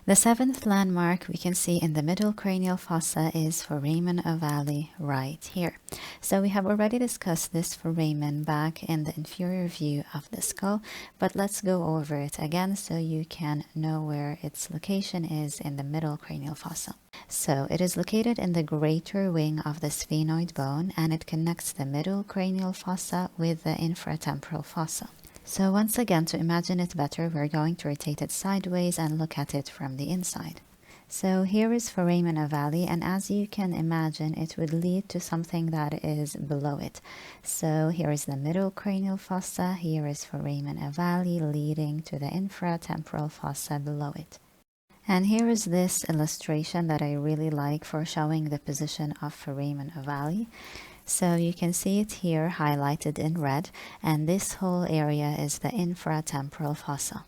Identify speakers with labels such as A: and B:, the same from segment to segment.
A: The seventh landmark we can see in the middle cranial fossa is foramen ovale right here. So we have already discussed this foramen back in the inferior view of the skull, but let's go over it again so you can know where its location is in the middle cranial fossa. So it is located in the greater wing of the sphenoid bone, and it connects the middle cranial fossa with the infratemporal fossa. So once again, to imagine it better, we're going to rotate it sideways and look at it from the inside. So here is foramen ovale, and as you can imagine, it would lead to something that is below it. So here is the middle cranial fossa, here is foramen ovale leading to the infratemporal fossa below it. And here is this illustration that I really like for showing the position of foramen ovale. So you can see it here highlighted in red, and this whole area is the infratemporal fossa.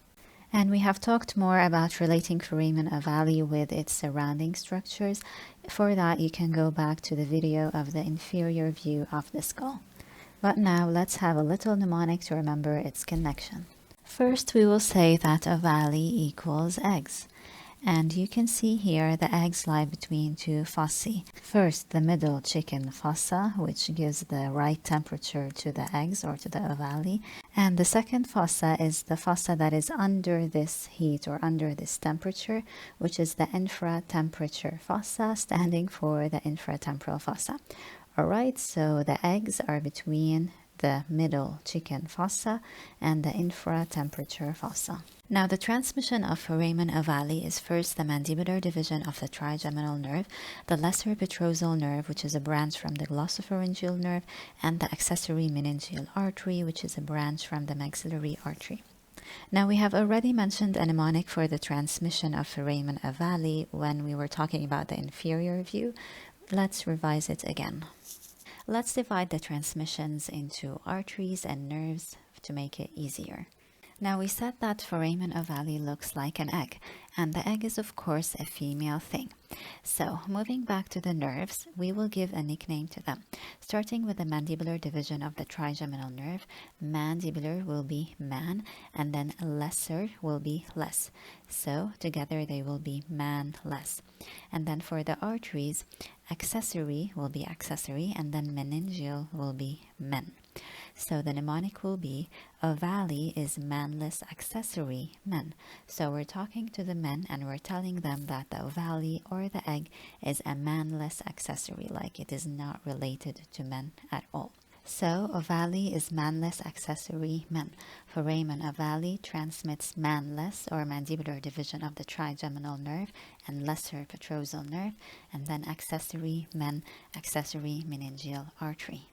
A: And we have talked more about relating foramen ovale with its surrounding structures. For that, you can go back to the video of the inferior view of the skull. But now let's have a little mnemonic to remember its connection. First, we will say that ovale equals eggs. And you can see here the eggs lie between two fossae. First, the middle chicken fossa, which gives the right temperature to the eggs or to the ovale. And the second fossa is the fossa that is under this heat or under this temperature, which is the infratemperature fossa, standing for the infratemporal fossa. Alright, so the eggs are between the middle chicken fossa and the infratemperature fossa. Now, the transmission of foramen ovale is first the mandibular division of the trigeminal nerve, the lesser petrosal nerve, which is a branch from the glossopharyngeal nerve, and the accessory meningeal artery, which is a branch from the maxillary artery. Now, we have already mentioned a mnemonic for the transmission of foramen ovale when we were talking about the inferior view. Let's revise it again. Let's divide the transmissions into arteries and nerves to make it easier. Now, we said that foramen ovale looks like an egg, and the egg is of course a female thing. So, moving back to the nerves, we will give a nickname to them. Starting with the mandibular division of the trigeminal nerve, mandibular will be man, and then lesser will be less. So, together they will be man-less. And then for the arteries, accessory will be accessory, and then meningeal will be men. So the mnemonic will be ovale is manless accessory men. So we're talking to the men and we're telling them that the ovale or the egg is a manless accessory, like it is not related to men at all. So ovale is manless accessory men. Foramen ovale transmits manless or mandibular division of the trigeminal nerve and lesser petrosal nerve, and then accessory men, accessory meningeal artery.